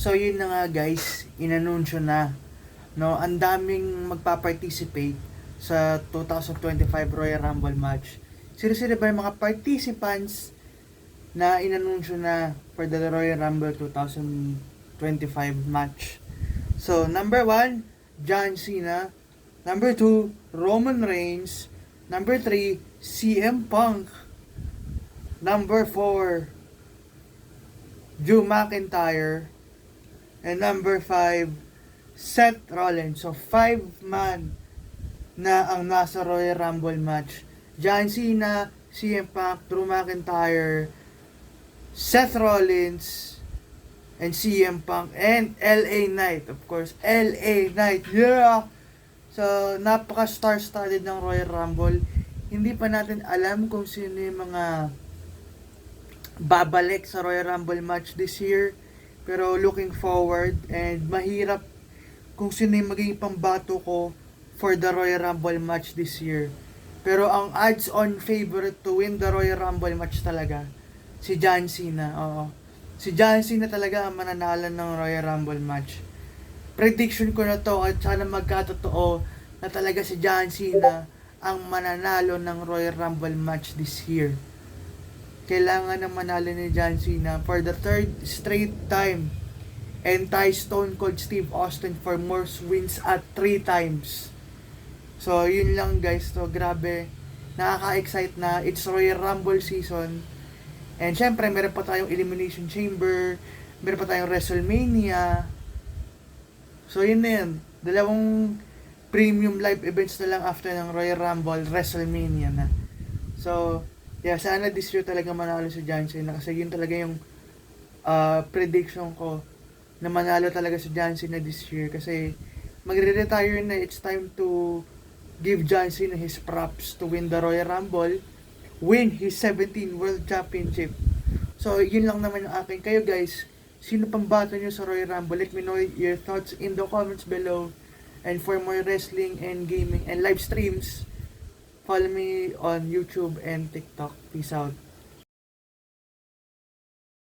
So yun na nga guys, inanunsyo na, no, ang daming magpa-participate sa 2025 Royal Rumble match. Sino-sino ba yung mga participants na inanunsyo na for the Royal Rumble 2025 match? So number 1, John Cena. Number 2, Roman Reigns. Number 3, CM Punk. Number 4, Drew McIntyre. And number 5, Seth Rollins. So 5 man na ang nasa Royal Rumble match. John Cena, CM Punk, Drew McIntyre, Seth Rollins, and CM Punk, and LA Knight. Of course, LA Knight. Yeah! So, napaka star-studded ng Royal Rumble. Hindi pa natin alam kung sino yung mga babalik sa Royal Rumble match this year. Pero looking forward, and mahirap kung sino yung magiging pambato ko for the Royal Rumble match this year. Pero ang odds-on favorite to win the Royal Rumble match talaga, si John Cena. Oo. Si John Cena talaga ang mananalo ng Royal Rumble match. Prediction ko na to at sana magkatotoo na talaga si John Cena ang mananalo ng Royal Rumble match this year. Kailangan ng manalo ni John Cena for the third straight time and tie Stone Cold Steve Austin for more wins at 3 times. So yun lang guys, so grabe, nakaka-excite na, it's Royal Rumble season. And syempre meron pa tayong Elimination Chamber, meron pa tayong WrestleMania. So yun na yun, dalawang premium live events na lang after ng Royal Rumble, WrestleMania na. So yeah, sana this year talaga manalo si John Cena kasi yun talaga yung prediction ko na manalo talaga si John Cena this year kasi magre-retire na. It's time to give John Cena his props to win the Royal Rumble, win his 17 World Championship. So yun lang naman yung akin. Kayo guys, sino pang bato nyo sa Royal Rumble? Let me know your thoughts in the comments below. And for more wrestling and gaming and live streams, follow me on YouTube and TikTok. Peace out.